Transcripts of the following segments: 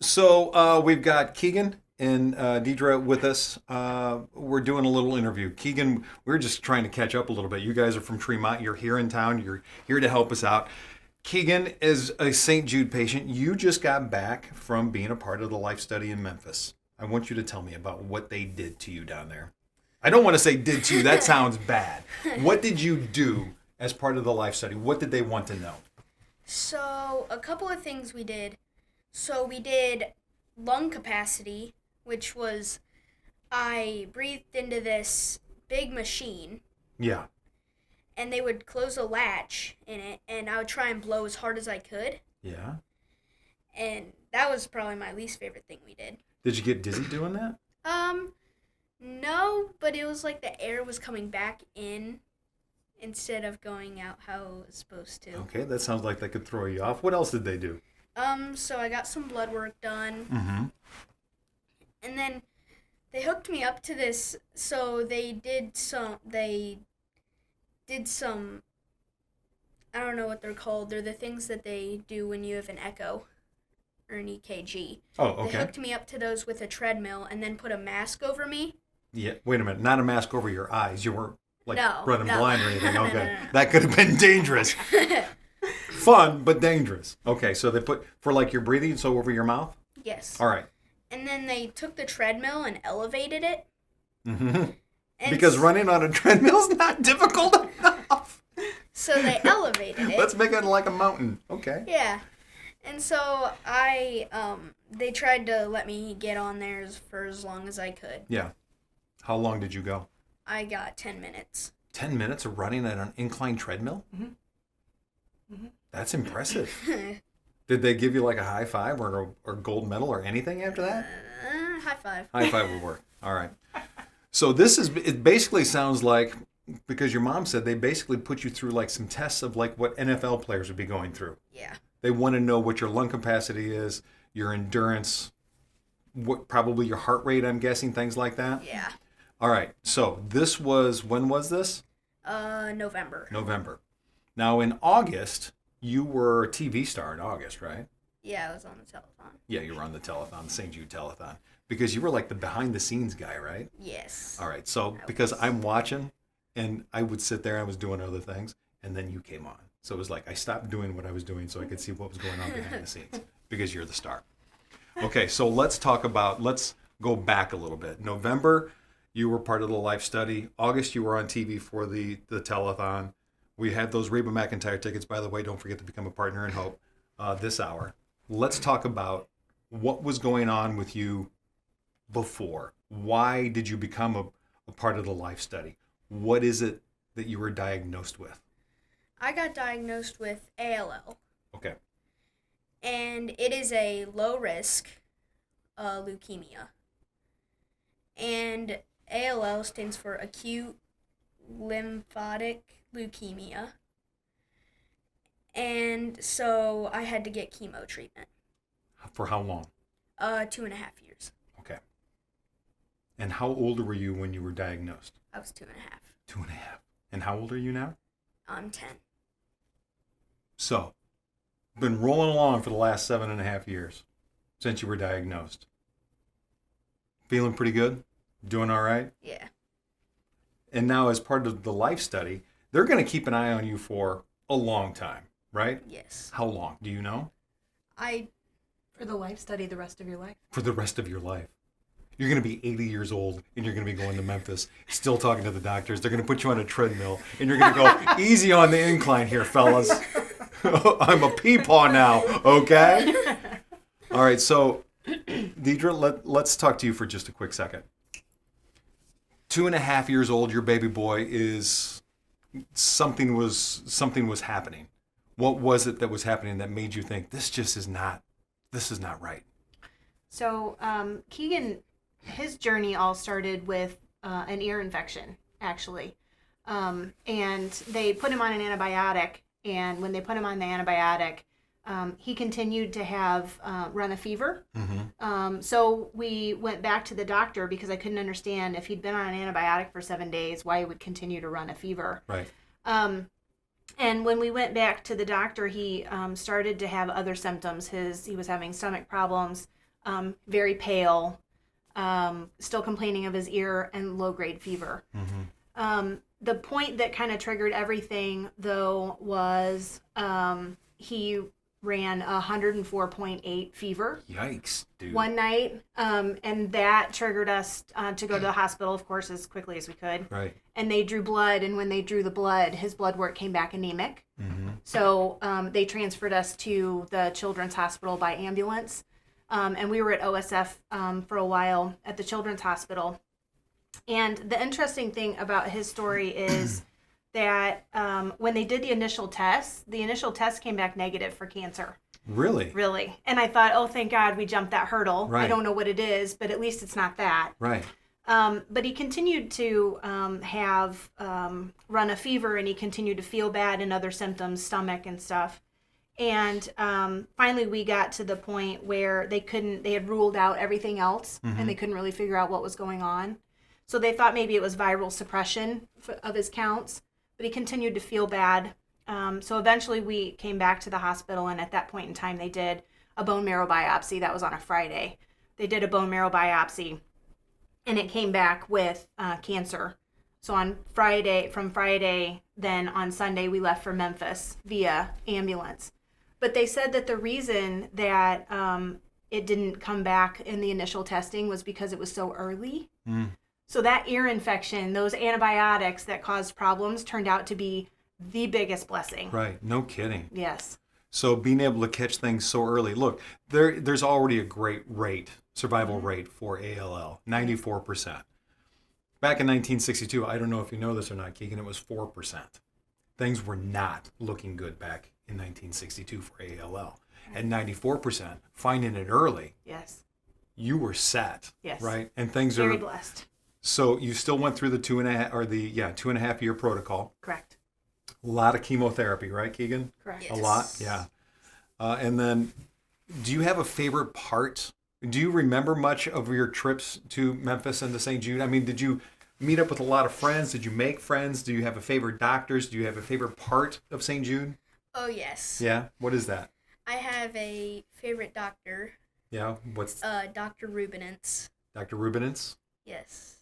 So we've got Keegan and Deidre with us. We're doing a little interview. Keegan, we're just trying to catch up a little bit. You guys are from Tremont. You're here in town. You're here to help us out. Keegan is a St. Jude patient. You just got back from being a part of the life study in Memphis. I want you to tell me about what they did to you down there. I don't want to say did to you. That sounds bad. What did you do as part of the life study? What did they want to know? So, a couple of things we did. So, we did lung capacity, which was I breathed into this big machine, Yeah. and they would close a latch in it, and I would try and blow as hard as I could. Yeah. And that was probably my least favorite thing we did. Did you get dizzy doing that? No, but it was like the air was coming back in instead of going out how it was supposed to. Okay, that sounds like that could throw you off. What else did they do? So I got some blood work done. Mm-hmm. And then they hooked me up to this, so they did some, I don't know what they're called. They're the things that they do when you have an echo or an EKG. Oh, They okay. hooked me up to those with a treadmill and then put a mask over me. Yeah, wait a minute. Not a mask over your eyes. You weren't like No, running no. blind or anything. No, Okay. no, no. That could have been dangerous. Fun, but dangerous. Okay, so they put for like your breathing, so over your mouth? Yes. All right. And then they took the treadmill and elevated it. Mm-hmm. And Because running on a treadmill is not difficult enough. So they elevated it. Let's make it like a mountain. Okay. Yeah. And so they tried to let me get on there for as long as I could. Yeah. How long did you go? I got 10 minutes. 10 minutes of running at an incline treadmill? Mm-hmm. Mm-hmm. That's impressive. Did they give you like a high five or gold medal or anything after that? High five. High five would work. All right. So it basically sounds like, because your mom said they basically put you through like some tests of like what NFL players would be going through. Yeah. They want to know what your lung capacity is, your endurance, what probably your heart rate, I'm guessing, things like that. Yeah. All right. So when was this? November. November. Now in August, you were a TV star in August, right? Yeah, I was on the telethon. Yeah, you were on the telethon, the St. Jude telethon. Because you were like the behind the scenes guy, right? Yes. All right. So because I'm watching and I would sit there, I was doing other things, and then you came on. So it was like I stopped doing what I was doing so I could see what was going on behind the scenes because you're the star. Okay, so let's go back a little bit. November, you were part of the life study. August, you were on TV for the telethon. We had those Reba McEntire tickets, by the way. Don't forget to become a partner in Hope this hour. Let's talk about what was going on with you before. Why did you become a part of the life study? What is it that you were diagnosed with? I got diagnosed with ALL. Okay. And it is a low risk leukemia. And ALL stands for acute lymphatic leukemia. And so I had to get chemo treatment. For how long? 2.5 years. Okay. And how old were you when you were diagnosed? I was 2.5. 2.5. And how old are you now? I'm 10. So, been rolling along for the last 7.5 years since you were diagnosed. Feeling pretty good? Doing all right? Yeah. And now as part of the life study, they're going to keep an eye on you for a long time, right? Yes. How long? Do you know? For the life study the rest of your life. For the rest of your life. You're going to be 80 years old and you're going to be going to Memphis, still talking to the doctors. They're going to put you on a treadmill and you're going to go, easy on the incline here, fellas. I'm a peepaw now, okay? All right, so Deidre, let's talk to you for just a quick second. 2.5 years old, your baby boy is something was happening. What was it that was happening that made you think this is not right? So Keegan, his journey all started with an ear infection, actually. And they put him on an antibiotic. And when they put him on the antibiotic, he continued to have run a fever. Mm-hmm. So we went back to the doctor because I couldn't understand if he'd been on an antibiotic for 7 days, why he would continue to run a fever. Right. And when we went back to the doctor, he started to have other symptoms. He was having stomach problems, very pale, still complaining of his ear and low-grade fever. The point that kind of triggered everything, though, was he ran 104.8 fever. Yikes, dude. One night, and that triggered us to go to the hospital, of course, as quickly as we could. Right. And they drew blood, and when they drew the blood, his blood work came back anemic. So they transferred us to the Children's Hospital by ambulance, and we were at OSF for a while at the Children's Hospital. And the interesting thing about his story is that when they did the initial test came back negative for cancer. Really? Really. And I thought, oh, thank God we jumped that hurdle. Right. I don't know what it is, but at least it's not that. Right. But he continued to have run a fever, and he continued to feel bad and other symptoms, stomach and stuff. And finally we got to the point where they had ruled out everything else, and they couldn't really figure out what was going on. So they thought maybe it was viral suppression of his counts, but he continued to feel bad. So eventually we came back to the hospital, and at that point in time they did a bone marrow biopsy. That was on a Friday. They did a bone marrow biopsy, and it came back with cancer. So from Friday, then on Sunday, we left for Memphis via ambulance. But they said that the reason that it didn't come back in the initial testing was because it was so early. So that ear infection, those antibiotics that caused problems, turned out to be the biggest blessing. Right. No kidding. Yes. So being able to catch things so early. Look, there's already a great survival rate for ALL, 94%. Back in 1962, I don't know if you know this or not, Keegan, it was 4%. Things were not looking good back in 1962 for ALL. At 94%, finding it early, Yes. you were set. Yes. Right? And things Very are blessed. So you still went through the 2.5 year protocol. Correct. A lot of chemotherapy, right, Keegan? Correct. Yes. A lot, yeah. And then, do you have a favorite part? Do you remember much of your trips to Memphis and to St. Jude? I mean, did you meet up with a lot of friends? Did you make friends? Do you have a favorite doctors? Do you have a favorite part of St. Jude? Oh, yes. Yeah? What is that? I have a favorite doctor, Yeah? What's Dr. Rubinitz. Dr. Rubinitz? Yes.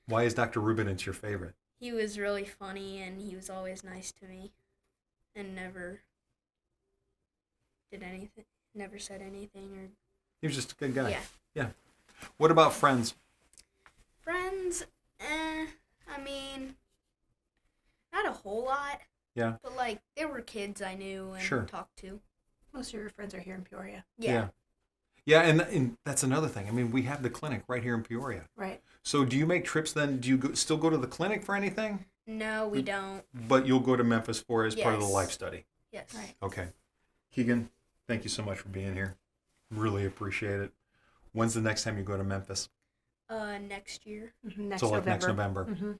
Why is Dr. Rubinitz your favorite? He was really funny, and he was always nice to me, and never said anything, or... He was just a good guy. Yeah. Yeah. What about friends? Friends, I mean, not a whole lot. Yeah. But, like, there were kids I knew and Sure. talked to. Most of your friends are here in Peoria. Yeah. Yeah, and that's another thing. I mean, we have the clinic right here in Peoria. Right. So do you make trips then? Do you still go to the clinic for anything? No, we don't. But you'll go to Memphis for as part of the Yes. life study. Yes. Right. Okay. Keegan, thank you so much for being here. Really appreciate it. When's the next time you go to Memphis? Next year. Next So like November. next November. Mm-hmm.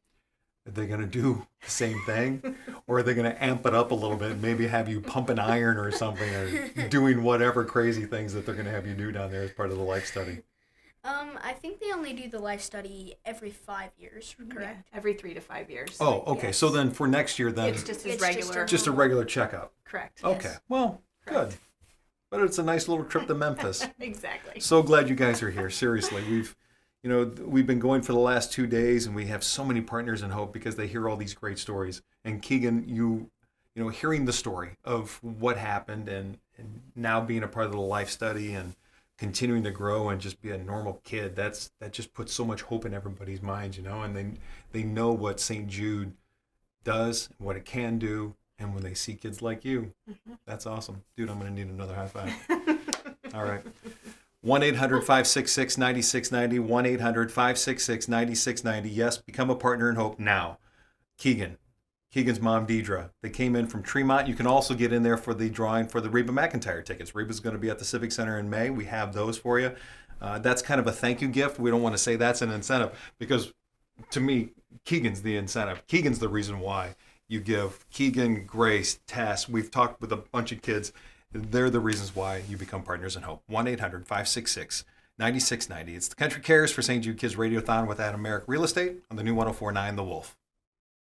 Are they going to do the same thing? Or are they going to amp it up a little bit? Maybe have you pumping iron or something, or doing whatever crazy things that they're going to have you do down there as part of the life study? I think they only do the life study every 5 years, correct? Yeah, every 3 to 5 years. Oh, okay. Yes. So then for next year, then It's just as It's regular. just a regular checkup. Correct. Okay. Yes. Well, Correct. good. But it's a nice little trip to Memphis. Exactly. So glad you guys are here. Seriously, we've been going for the last 2 days, and we have so many partners in Hope because they hear all these great stories. And Keegan, you hearing the story of what happened, and now being a part of the life study and continuing to grow and just be a normal kid, that just puts so much hope in everybody's minds, and they know what St. Jude does, what it can do, and when they see kids like you, that's awesome. Dude, I'm going to need another high five. All right. 1-800-566-9690, 1-800-566-9690. Yes, become a partner in Hope now. Keegan's mom, Deidre. They came in from Tremont. You can also get in there for the drawing for the Reba McIntyre tickets. Reba's going to be at the Civic Center in May. We have those for you. That's kind of a thank you gift. We don't want to say that's an incentive because, to me, Keegan's the incentive. Keegan's the reason why you give. Keegan, Grace, Tess. We've talked with a bunch of kids. They're the reasons why you become partners in Hope. 1-800-566-9690. It's the Country Cares for St. Jude Kids Radiothon with Adam Merrick Real Estate on the new 104.9 The Wolf.